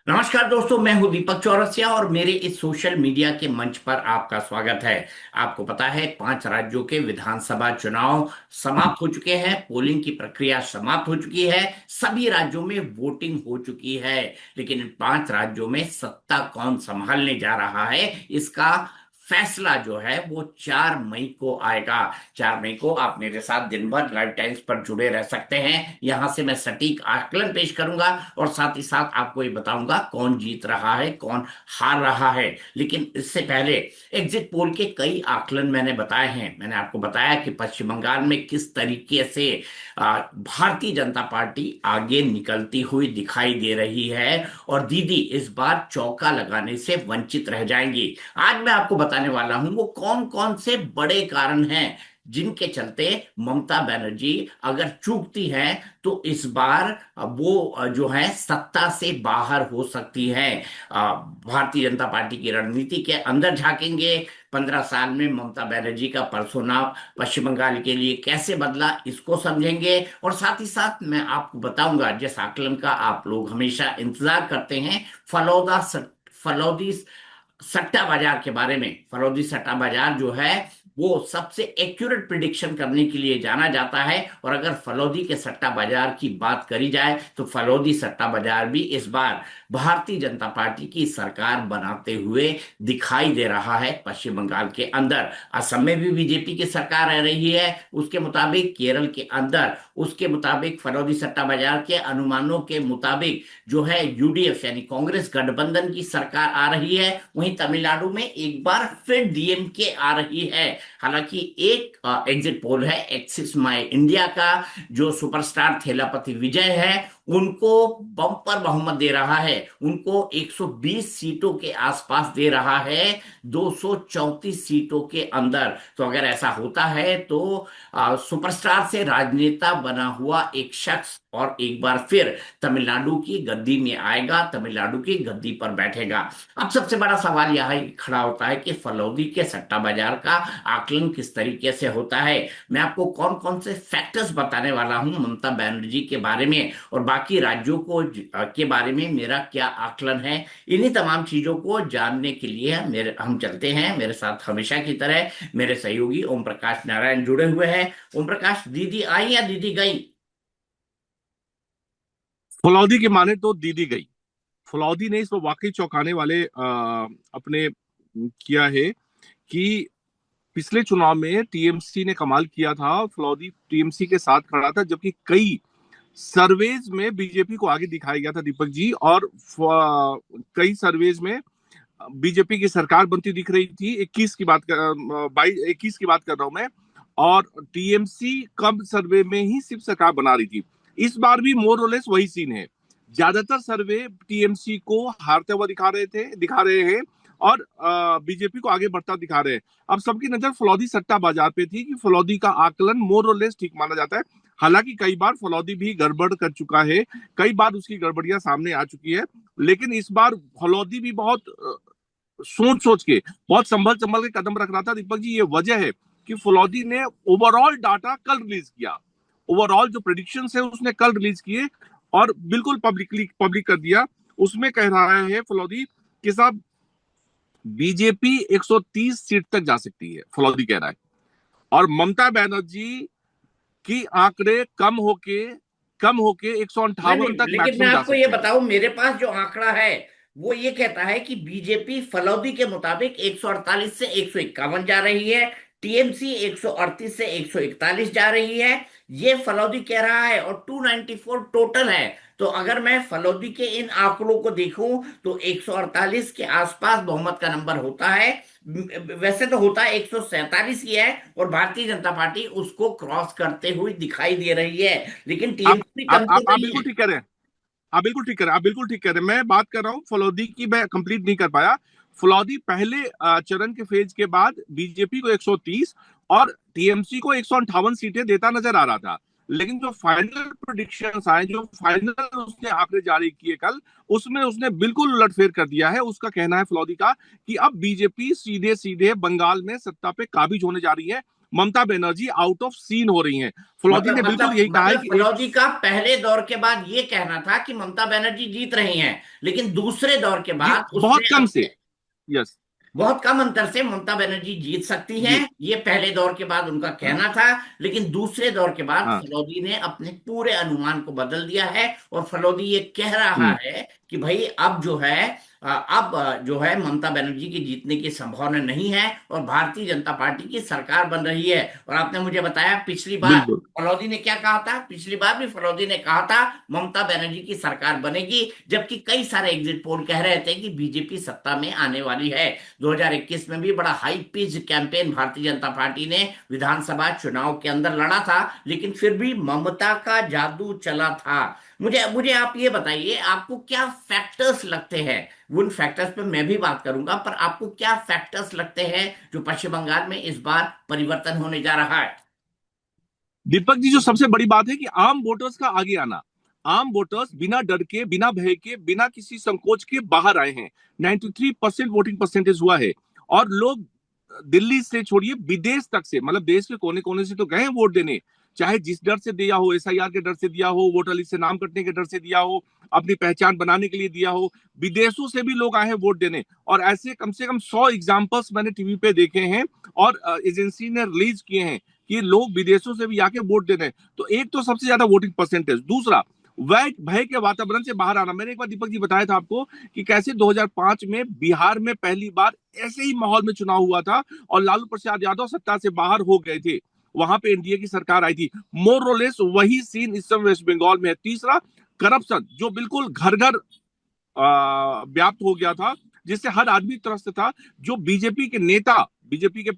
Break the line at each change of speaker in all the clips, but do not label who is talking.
नमस्कार दोस्तों, मैं हूं दीपक चौरसिया और मेरे इस सोशल मीडिया के मंच पर आपका स्वागत है। आपको पता है, 5 राज्यों के विधानसभा चुनाव समाप्त हो चुके हैं। पोलिंग की प्रक्रिया समाप्त हो चुकी है। सभी राज्यों में वोटिंग हो चुकी है। लेकिन इन 5 राज्यों में सत्ता कौन संभालने जा रहा है, इसका फैसला जो है वो 4 मई को आएगा। 4 मई को आप मेरे साथ दिन भर लाइव टाइम्स पर जुड़े रह सकते हैं। यहां से मैं सटीक आकलन पेश करूंगा और साथ ही साथ आपको ये बताऊंगा कौन जीत रहा है, कौन हार रहा है। लेकिन इससे पहले एग्जिट पोल के कई आकलन मैंने बताए हैं। मैंने आपको बताया कि पश्चिम बंगाल में किस तरीके से भारतीय जनता पार्टी आगे निकलती हुई दिखाई दे रही है और दीदी इस बार चौका लगाने से वंचित रह जाएंगी। आज मैं आपको बताने वाला हूं वो कौन कौन से बड़े कारण हैं जिनके चलते ममता बनर्जी अगर चूकती है तो इस बार वो जो है सत्ता से बाहर हो सकती है। भारतीय जनता पार्टी की रणनीति के अंदर झांकेंगे। 15 साल में ममता बनर्जी का पर्सोना पश्चिम बंगाल के लिए कैसे बदला, इसको समझेंगे। और साथ ही साथ मैं आपको बताऊंगा जिस आकलन का आप लोग हमेशा इंतजार करते हैं, फलौदी सट्टा बाजार के बारे में। फरोजी सट्टा बाजार जो है वो सबसे एक्यूरेट प्रिडिक्शन करने के लिए जाना जाता है। और अगर फलौदी के सट्टा बाजार की बात करी जाए तो फलौदी सट्टा बाजार भी इस बार भारतीय जनता पार्टी की सरकार बनाते हुए दिखाई दे रहा है पश्चिम बंगाल के अंदर। असम में भी बीजेपी की सरकार रह रही है उसके मुताबिक, केरल के अंदर उसके मुताबिक, फलौदी सट्टा बाजार के अनुमानों के मुताबिक जो है यूडीएफ यानी कांग्रेस गठबंधन की सरकार आ रही है। वहीं तमिलनाडु में एक बार फिर डीएमके आ रही है। हालांकि एक एग्जिट पोल है एक्सिस माई इंडिया का, जो सुपरस्टार थेलापति विजय है उनको बम्पर बहुमत दे रहा है। उनको 120 सीटों के आसपास दे रहा है, 234 सीटों के अंदर। तो अगर ऐसा होता है तो सुपरस्टार से राजनेता बना हुआ एक शख्स और एक बार फिर तमिलनाडु की गद्दी में आएगा, तमिलनाडु की गद्दी पर बैठेगा। अब सबसे बड़ा सवाल यह खड़ा होता है कि फलौदी के सट्टा बाजार का आकलन किस तरीके से होता है। मैं आपको कौन कौन से फैक्टर्स बताने वाला हूं ममता बनर्जी के बारे में और बाकी राज्यों को के बारे में मेरा क्या आकलन है। इन्हीं तमाम चीजों को जानने के लिए मेरे हम चलते हैं। मेरे साथ हमेशा की तरह मेरे सहयोगी ओम प्रकाश नारायण जुड़े हुए हैं। ओम प्रकाश, दीदी आई या दीदी गई?
फलौदी की माने तो दीदी गई। फलौदी ने इसमें वाकई चौंकाने वाले अपने किया है कि पिछले चुनाव में टीएमसी ने कमाल किया था। फलौदी टीएमसी के साथ खड़ा था, जबकि कई सर्वेज में बीजेपी को आगे दिखाया गया था दीपक जी। और कई सर्वेज में बीजेपी की सरकार बनती दिख रही थी। 21 की बात कर 21 की बात कर रहा हूं मैं। और टीएमसी कम सर्वे में ही सिर्फ सरकार बना रही थी। इस बार भी मोर और लेस वही सीन है। ज्यादातर सर्वे टीएमसी को हारते हुआ दिखा रहे हैं और बीजेपी को आगे बढ़ता दिखा रहे हैं। अब सबकी नजर फलौदी सट्टा बाजार पे थी कि फलौदी का आकलन मोर और लेस ठीक माना जाता है। हालांकि कई बार फलौदी भी गड़बड़ कर चुका है, कई बार उसकी गड़बड़ियां सामने आ चुकी है। लेकिन इस बार फलौदी भी बहुत सोच सोच के, बहुत संभल संभल के कदम रख रहा था दीपक जी। ये वजह है कि फलौदी ने ओवरऑल डाटा कल रिलीज किया। ओवरऑल जो प्रेडिक्शन है उसने कल रिलीज किए और बिल्कुल पब्लिक कर दिया। उसमें कह रहा है फलौदी कि साहब बीजेपी 130 सीट तक जा सकती है, फलौदी कह रहा है। और ममता बनर्जी की आंकड़े कम होके
नहीं
158
नहीं,
तक
लेकिन मैं
मैक्सिमम जा
आपको ये
सकती है।
बताऊं, मेरे पास जो आंकड़ा है वो ये कहता है कि बीजेपी फलौदी के मुताबिक 148 से 151 जा रही है, टीएमसी 138 से 141 जा रही है। ये फलौदी कह रहा है और 294 टोटल है। तो अगर मैं फलौदी के इन आंकड़ों को देखूं तो 148 के आसपास बहुमत का नंबर होता है। वैसे तो होता है 147 ही है और भारतीय जनता पार्टी उसको क्रॉस करते हुए दिखाई दे रही है। लेकिन
आप
टीएमसी भी कम तो
आप
नहीं
बिल्कुल
है।
ठीक कह रहे हैं। आप बिल्कुल ठीक कह रहे हैं। मैं बात कर रहा हूँ फलौदी की, मैं कंप्लीट नहीं कर पाया। फलौदी पहले चरण के फेज के बाद बीजेपी को 130 और टीएमसी को 158 सीटें देता नजर आ रहा था। लेकिन जो फाइनल प्रोडिक्शंस आए, जो फाइनल उसने आंकड़े जारी किए कल, उसमें उसने बिल्कुल उलटफेर कर दिया है। उसका कहना है फलौदी का कि अब बीजेपी सीधे सीधे बंगाल में सत्ता पे काबिज होने जा रही है। Mamata Banerjee out of scene हो रही हैं। फलौदी ने बिल्कुल यही कहा है कि एक
फलौदी का पहले दौर के बाद ये कहना था कि ममता बनर्जी जीत रही हैं, लेकिन दूसरे दौर के
ये
बाद
बहुत
उसने
कम से,
अपने
यस
बहुत कम अंतर से ममता बनर्जी जीत सकती हैं,
जी,
ये पहले दौर के बाद उनका
हाँ
कहना था। लेकिन दूसरे दौर के बाद
हाँ,
फलौदी ने अपने पूरे अनुमान को बदल दिया है, और फलौदी ये कह रहा
हम्म,
है कि भाई अब जो है जो है ममता बनर्जी की जीतने की संभावना नहीं है, और भारतीय जनता पार्टी की सरकार बन रही है। और आपने मुझे बताया पिछली बार
बिल्कुल
फलौदी ने क्या कहा था, पिछली बार भी फलौदी ने कहा था ममता बनर्जी की सरकार बनेगी, जबकि कई सारे एग्जिट पोल कह रहे थे कि बीजेपी सत्ता में आने वाली है। 2021 में भी बड़ा high pitch campaign Bharatiya Janata party ने विधानसभा चुनाव के अंदर लड़ा था, लेकिन फिर भी ममता का जादू चला था। मुझे मुझे आप ये बताइए, आपको क्या फैक्टर्स लगते हैं, उन फैक्टर्स पे मैं भी बात करूंगा, पर आपको क्या फैक्टर्स लगते हैं जो पश्चिम बंगाल में इस बार परिवर्तन होने जा रहा है?
दीपक जी, जो सबसे बड़ी बात है कि आम वोटर्स का आगे आना। आम वोटर्स बिना डर के, बिना भय के, बिना किसी संकोच के बाहर आए हैं। 93% वोटिंग परसेंटेज हुआ है। और लोग दिल्ली से छोड़िए, विदेश तक से, मतलब देश के कोने कोने से तो गए हैं वोट देने। चाहे जिस डर से दिया हो, एसआईआर के डर से दिया हो, वोटर लिस्ट से नाम कटने के डर से दिया हो, अपनी पहचान बनाने के लिए दिया हो, विदेशों से भी लोग आए हैं वोट देने। और ऐसे कम से कम 100 एग्जाम्पल्स मैंने टीवी पे देखे हैं, और एजेंसी ने रिलीज किए हैं कि लोग विदेशों से भी आके वोट दे रहे हैं। तो एक तो सबसे ज्यादा वोटिंग परसेंटेज, दूसरा वह भय के वातावरण से बाहर आना। मैंने एक बार दीपक जी बताया था आपको कि कैसे 2005 में बिहार में पहली बार ऐसे ही माहौल में चुनाव हुआ था, और लालू प्रसाद यादव सत्ता से बाहर हो गए थे। वहां पे एनडीए की सरकार आई थी। मोरलेस वही सीन इस समय वेस्ट बंगाल में है। तीसरा, करप्शन जो बिल्कुल घर घर व्याप्त हो गया था, जिससे हर आदमी त्रस्त था। जो बीजेपी के नेता, बीजेपी के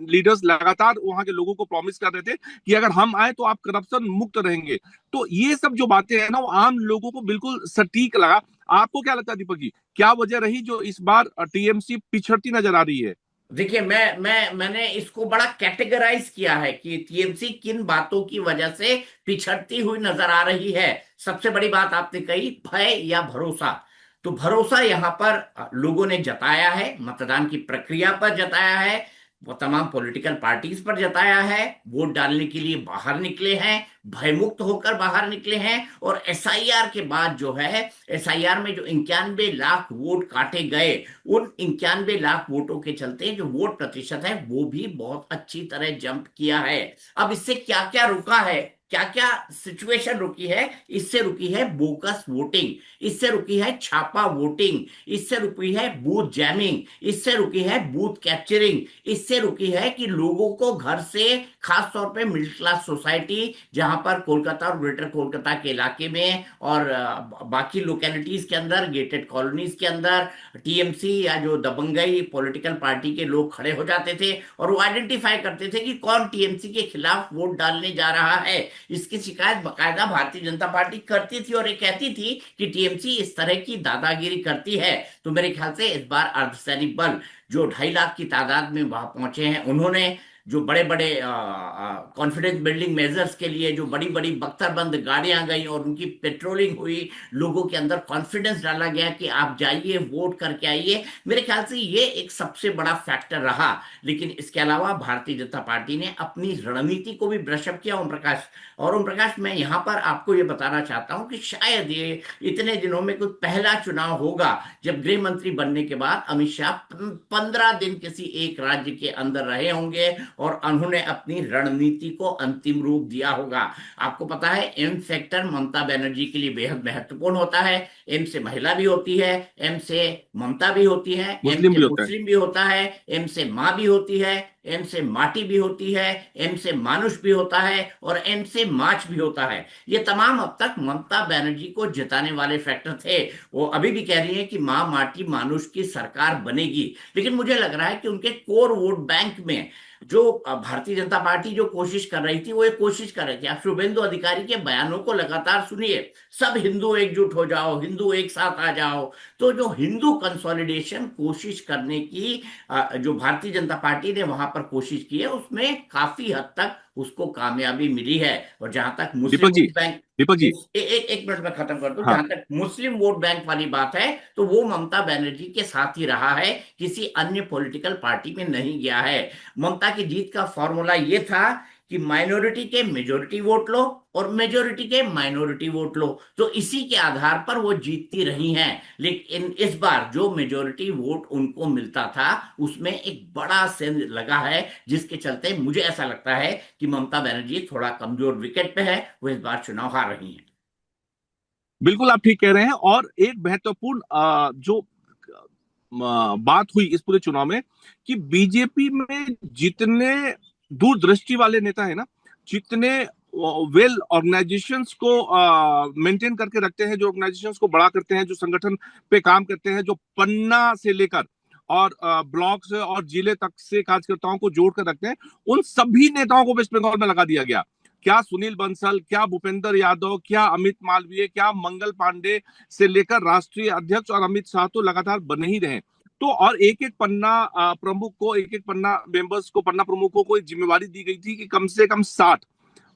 लीडर्स लगातार वहां के लोगों को प्रॉमिस कर रहे थे कि अगर हम आए तो आप करप्शन मुक्त रहेंगे। तो ये सब जो बातें हैं ना, वो आम लोगों को बिल्कुल सटीक लगा। आपको क्या लगता है दीपक जी, क्या वजह रही जो इस बार टीएमसी पिछड़ती नजर आ रही है?
देखिए, मैंने इसको बड़ा कैटेगराइज किया है कि टीएमसी किन बातों की वजह से पिछड़ती हुई नजर आ रही है। सबसे बड़ी बात आपने कही, भय या भरोसा। तो भरोसा यहां पर लोगों ने जताया है, मतदान की प्रक्रिया पर जताया है, वो तमाम पॉलिटिकल पार्टीज पर जताया है, वोट डालने के लिए बाहर निकले हैं, भयमुक्त होकर बाहर निकले हैं। और एसआईआर के बाद जो है, एसआईआर में जो 91 लाख वोट काटे गए, उन 91 लाख वोटों के चलते जो वोट प्रतिशत है वो भी बहुत अच्छी तरह जंप किया है। अब इससे क्या क्या रुका है, क्या क्या सिचुएशन रुकी है? इससे रुकी है बोगस वोटिंग, इससे रुकी है छापा वोटिंग, इससे रुकी है बूथ जैमिंग, इससे रुकी है बूथ कैप्चरिंग, इससे रुकी है कि लोगों को घर से, खास तौर पे मिडिल क्लास सोसाइटी, जहां पर कोलकाता और ग्रेटर कोलकाता के इलाके में और बाकी लोकेलिटीज के अंदर, गेटेड कॉलोनीज के अंदर, टीएमसी या जो दबंगई पॉलिटिकल पार्टी के लोग खड़े हो जाते थे, और वो आइडेंटिफाई करते थे कि कौन टीएमसी के खिलाफ वोट डालने जा रहा है। इसकी शिकायत बकायदा भारतीय जनता पार्टी करती थी, और ये कहती थी कि टीएमसी इस तरह की दादागिरी करती है। तो मेरे ख्याल से इस बार अर्धसैनिक बल जो 2.5 लाख की तादाद में वहां पहुंचे हैं, उन्होंने जो बड़े बड़े कॉन्फिडेंस बिल्डिंग मेजर्स के लिए जो बड़ी बड़ी बख्तरबंद गाड़ियां गई और उनकी पेट्रोलिंग हुई, लोगों के अंदर कॉन्फिडेंस डाला गया कि आप जाइए वोट करके आइए, मेरे ख्याल से ये एक सबसे बड़ा फैक्टर रहा। लेकिन इसके अलावा भारतीय जनता पार्टी ने अपनी रणनीति को भी ब्रशअप किया, ओम प्रकाश। और ओम प्रकाश, मैं यहां पर आपको ये बताना चाहता हूं कि शायद ये इतने दिनों में कुछ पहला चुनाव होगा जब गृह मंत्री बनने के बाद अमित शाह 15 दिन किसी एक राज्य के अंदर रहे होंगे, और उन्होंने अपनी रणनीति को अंतिम रूप दिया होगा। आपको पता है, एम फैक्टर ममता बनर्जी के लिए बेहद महत्वपूर्ण होता है। एम से महिला भी होती है, एम से ममता भी होती है, एम
मुस्लिम
से
भी होता है।
मुस्लिम भी होता है, एम से माँ भी होती है, एम से माटी भी होती है, एम से मानुष भी होता है, और एम से माच भी होता है। ये तमाम अब तक ममता बनर्जी को जिताने वाले फैक्टर थे। वो अभी भी कह रही है कि माँ माटी मानुष की सरकार बनेगी, लेकिन मुझे लग रहा है कि उनके कोर वोट बैंक में जो भारतीय जनता पार्टी जो कोशिश कर रही थी, वो ये कोशिश कर रही थी, आप शुभेंदु अधिकारी के बयानों को लगातार सुनिए, सब हिंदू एकजुट हो जाओ, हिंदू एक साथ आ जाओ। तो जो हिंदू कंसोलिडेशन कोशिश करने की जो भारतीय जनता पार्टी ने वहां पर कोशिश की है, उसमें काफी हद तक उसको कामयाबी मिली है। और जहां तक मुस्लिम
दीपक जी,
वोट बैंक,
दीपक जी।
एक मिनट में खत्म कर दूं।
हाँ।
जहां तक मुस्लिम वोट बैंक वाली बात है, तो वो ममता बनर्जी के साथ ही रहा है, किसी अन्य पॉलिटिकल पार्टी में नहीं गया है। ममता की जीत का फॉर्मूला ये था कि माइनॉरिटी के मेजोरिटी वोट लो और मेजोरिटी के माइनॉरिटी वोट लो, तो इसी के आधार पर वो जीतती रही हैं। लेकिन इस बार जो मेजोरिटी वोट उनको मिलता था, उसमें एक बड़ा सेंध लगा है, जिसके चलते मुझे ऐसा लगता है कि ममता बनर्जी थोड़ा कमजोर विकेट पे है, वो इस बार चुनाव हार रही हैं।
बिल्कुल आप ठीक कह रहे हैं। और एक महत्वपूर्ण जो बात हुई इस पूरे चुनाव में, कि बीजेपी में जितने दूरदृष्टि वाले नेता है ना, जितने वेल ऑर्गेनाइजेशंस को मेंटेन करके रखते हैं, जो ऑर्गेनाइजेशंस को बड़ा करते हैं, जो संगठन पे काम करते हैं, जो पन्ना से लेकर और ब्लॉक से और जिले तक से कार्यकर्ताओं को जोड़ कर रखते हैं, उन सभी नेताओं को वेस्ट बंगाल में लगा दिया गया। क्या सुनील बंसल, क्या भूपेंद्र यादव, क्या अमित मालवीय, क्या मंगल पांडे से लेकर राष्ट्रीय अध्यक्ष और अमित शाह तो लगातार बने ही रहे। तो और एक एक पन्ना प्रमुख को, एक एक पन्ना मेंबर्स को, पन्ना प्रमुखों को एक जिम्मेवारी दी गई थी कि कम से कम 60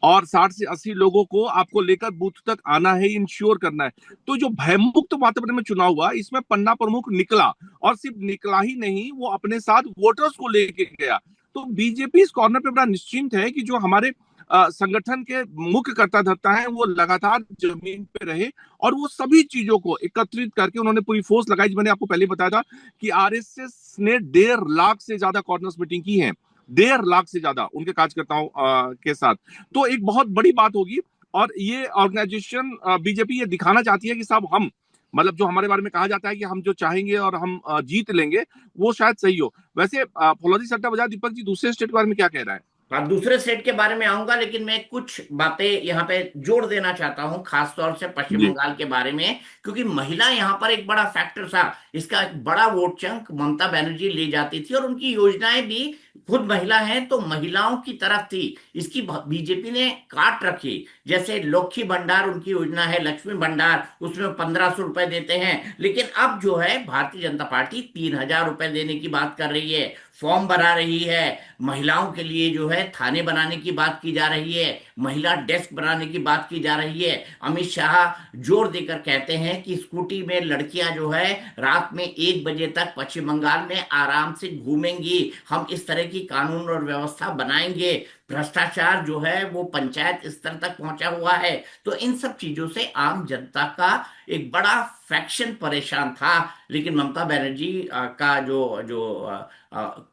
और 60 से 80 लोगों को आपको लेकर बूथ तक आना है, इंश्योर करना है। तो जो भयमुक्त वातावरण में चुनाव हुआ, इसमें पन्ना प्रमुख निकला, और सिर्फ निकला ही नहीं, वो अपने साथ वोटर्स को लेके गया। तो बीजेपी इस कॉर्नर पे बड़ा निश्चिंत है कि जो हमारे संगठन के मुख्य कर्ता धर्ता है, वो लगातार जमीन पे रहे, और वो सभी चीजों को एकत्रित करके उन्होंने पूरी फोर्स लगाई। मैंने आपको पहले बताया था कि आरएसएस ने 1.5 लाख से ज्यादा कॉर्नर्स मीटिंग की है, 1.5 लाख से ज्यादा उनके कार्यकर्ताओं के साथ। तो एक बहुत बड़ी बात होगी। और ये ऑर्गेनाइजेशन बीजेपी ये दिखाना चाहती है कि साहब हम, मतलब जो हमारे बारे में कहा जाता है कि हम जो चाहेंगे और हम जीत लेंगे, वो शायद सही हो। वैसे फौलादी सट्टा बाजार, दीपक जी दूसरे स्टेट के बारे में क्या कह रहा है?
हाँ, दूसरे सेट के बारे में आऊंगा, लेकिन मैं कुछ बातें यहाँ पे जोड़ देना चाहता हूँ, खासतौर से पश्चिम
जी।
बंगाल के बारे में। क्योंकि महिला यहाँ पर एक बड़ा फैक्टर था। इसका एक बड़ा वोट चंक ममता बनर्जी ले जाती थी, और उनकी योजनाएं भी, खुद महिला हैं तो महिलाओं की तरफ थी। इसकी बीजेपी ने काट रखी। जैसे लक्ष्मी भंडार उनकी योजना है, लक्ष्मी भंडार, उसमें 1500 रुपए देते हैं। लेकिन अब जो है भारतीय जनता पार्टी 3000 रुपए देने की बात कर रही है, फॉर्म भरा रही है। महिलाओं के लिए जो है थाने बनाने की बात की जा रही है, महिला डेस्क बनाने की बात की जा रही है। अमित शाह जोर देकर कहते हैं कि स्कूटी में लड़कियां जो है रात में 1 बजे तक पश्चिम बंगाल में आराम से घूमेंगी, हम इस तरह की कानून और व्यवस्था बनाएंगे। भ्रष्टाचार जो है वो पंचायत स्तर तक पहुंचा हुआ है। तो इन सब चीजों से आम जनता का एक बड़ा फैक्शन परेशान था। लेकिन ममता बनर्जी का जो जो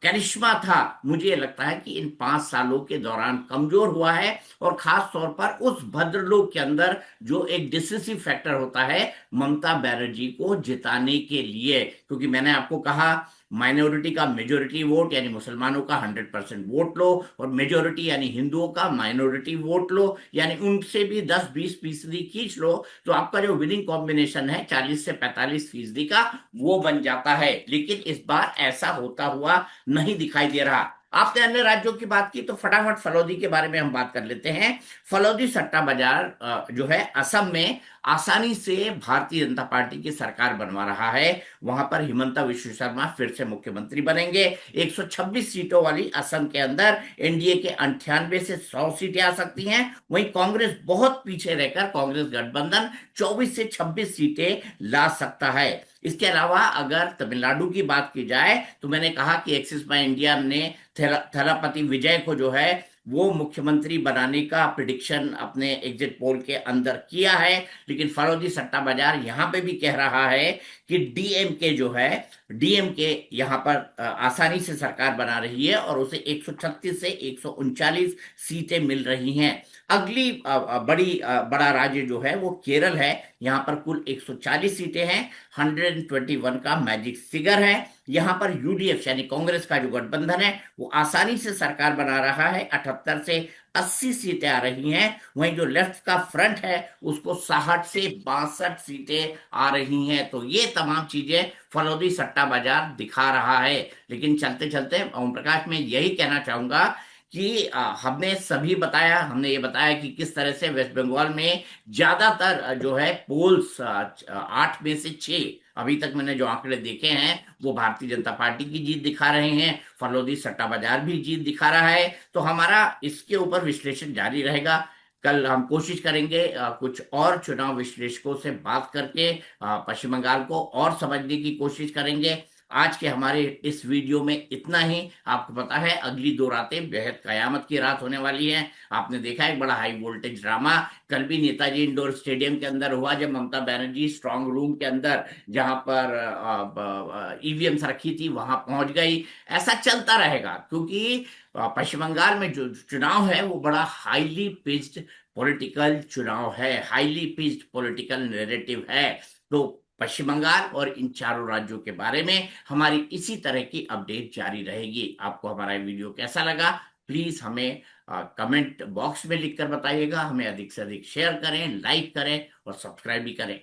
करिश्मा था, मुझे लगता है कि इन 5 सालों के दौरान कमजोर हुआ है। और खास तौर पर उस भद्रलोक के अंदर जो एक डिसिसिव फैक्टर होता है ममता बनर्जी को जिताने के लिए, क्योंकि मैंने आपको कहा माइनॉरिटी का मेजोरिटी वोट यानी मुसलमानों का 100% वोट लो, और मेजोरिटी यानी हिंदुओं का माइनॉरिटी वोट लो, यानी उनसे भी 10-20% खींच लो, तो आपका जो विनिंग कॉम्बिनेशन है 40 से 45% का, वो बन जाता है। लेकिन इस बार ऐसा होता हुआ नहीं दिखाई दे रहा। आपने अन्य राज्यों की बात की, तो फटाफट फलौदी के बारे में हम बात कर लेते हैं। फलौदी सट्टा बाजार जो है असम में आसानी से भारतीय जनता पार्टी की सरकार बनवा रहा है। वहां पर हिमंता विश्व शर्मा फिर से मुख्यमंत्री बनेंगे। 126 सीटों वाली असम के अंदर एनडीए के 98 से 100 सीटें आ सकती हैं। वहीं कांग्रेस बहुत पीछे रहकर कांग्रेस गठबंधन 24 से 26 सीटें ला सकता है। इसके अलावा अगर तमिलनाडु की बात की जाए, तो मैंने कहा कि एक्सिस बाय इंडिया ने थलापति विजय को जो है वो मुख्यमंत्री बनाने का प्रिडिक्शन अपने एग्जिट पोल के अंदर किया है। लेकिन फरोजी सट्टा बाजार यहां पे भी कह रहा है कि डीएमके जो है, डीएमके यहां पर आसानी से सरकार बना रही है, और उसे 136 से 139 सीटें मिल रही हैं। अगली बड़ा राज्य जो है वो केरल है। यहाँ पर कुल 140 सीटें हैं, 121 का मैजिक फिगर है। यहाँ पर यूडीएफ यानी कांग्रेस का जो गठबंधन है वो आसानी से सरकार बना रहा है, 78 से 80 सीटें आ रही हैं। वहीं जो लेफ्ट का फ्रंट है उसको 60 से 62 सीटें आ रही हैं। तो ये तमाम चीजें फलौदी सट्टा बाजार दिखा रहा है। लेकिन चलते चलते ओम प्रकाश, मैं यही कहना चाहूंगा कि हमने सभी बताया, हमने ये बताया कि किस तरह से वेस्ट बंगाल में ज्यादातर जो है पोल्स 8 में से 6, अभी तक मैंने जो आंकड़े देखे हैं वो भारतीय जनता पार्टी की जीत दिखा रहे हैं। फलोदी सट्टा बाजार भी जीत दिखा रहा है। तो हमारा इसके ऊपर विश्लेषण जारी रहेगा। कल हम कोशिश करेंगे कुछ और चुनाव विश्लेषकों से बात करके पश्चिम बंगाल को और समझने की कोशिश करेंगे। आज के हमारे इस वीडियो में इतना ही। आपको पता है अगली 2 रातें बेहद कयामत की रात होने वाली है। आपने देखा एक बड़ा हाई वोल्टेज ड्रामा कल भी नेताजी इंडोर स्टेडियम के अंदर हुआ, जब ममता बनर्जी स्ट्रांग रूम के अंदर जहां पर ईवीएम्स रखी थी वहां पहुंच गई। ऐसा चलता रहेगा क्योंकि पश्चिम बंगाल में जो चुनाव है वो बड़ा हाईली पिच्ड पॉलिटिकल चुनाव है, हाईली पिच्ड पॉलिटिकल नैरेटिव है। तो पश्चिम बंगाल और इन चारों राज्यों के बारे में हमारी इसी तरह की अपडेट जारी रहेगी। आपको हमारा वीडियो कैसा लगा प्लीज हमें कमेंट बॉक्स में लिखकर बताइएगा। हमें अधिक से अधिक शेयर करें, लाइक करें और सब्सक्राइब भी करें।